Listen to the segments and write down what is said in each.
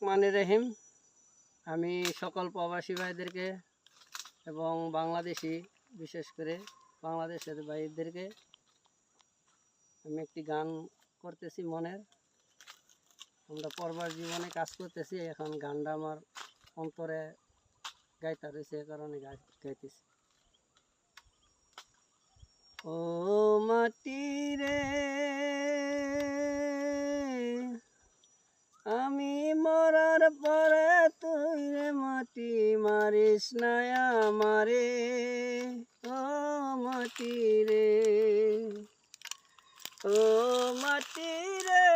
রহমানির রহিম। আমি সকল প্রবাসী ভাইদেরকে এবং বাংলাদেশি, বিশেষ করে বাংলাদেশের ভাইদেরকে আমি একটি গান করতেছি মনের। আমরা পরবার জীবনে কাজ করতেছি, এখন গানটা আমার অন্তরে গাইতে রয়েছে, এ কারণে গাইতেছি। ও মাটি রে, আমি মরার পরে তুই রে মাটি মারিস না আমারে। ও মাটি রে, ও মাটি রে,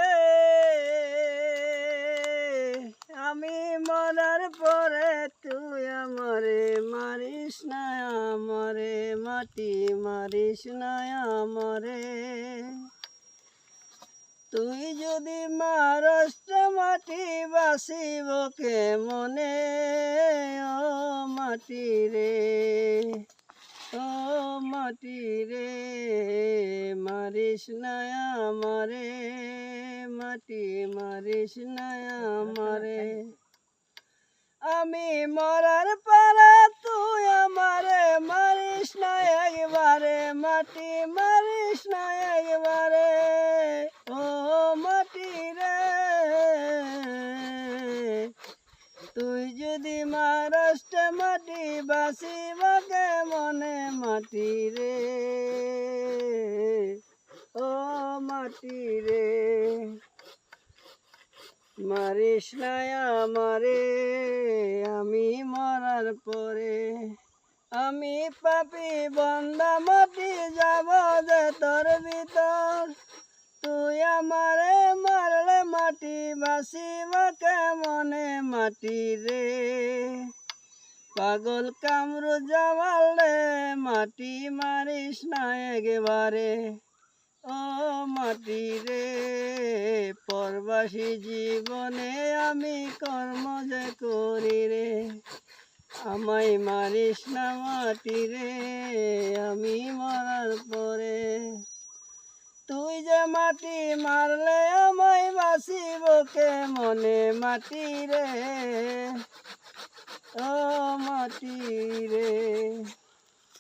আমি মরার পরে তুই আমারে মারিস না আমারে, মাটি মারিস না আমারে। তুই যদি মারস মাটি বাসিব কেমনে। ও মাটি রে, ও মাটি রে, মারিস না আমারে, মাটি মারিস না আমারে। আমি মরার পরে তুই আমারে মারিস না একবারে, মাটি মারিস না একবারে। ও মাটি রে, তুই যদি মারস মাটি বাসিব কেমনে, মাটি রে, ও মাটি রে, মারিস না আমারে, আমি মরার পরে। আমি পাপি বন্দা মাটি যাব যে তোর ভিতর, তুই আমারে মারলে মাটি বাসিব কেমনে, মাটি রে। পাগল কামরু জামালে মাটি মারিস না একবারে। ও মাটি রে, পরবাসী জীবনে আমি কর্ম যে করি রে, আমায় মারিস না মাটি রে, আমি মরার পরে। তুই যে মাটি মারলে আমায় বাসিব কেমনে, মাটি রে, ও মাটি রে।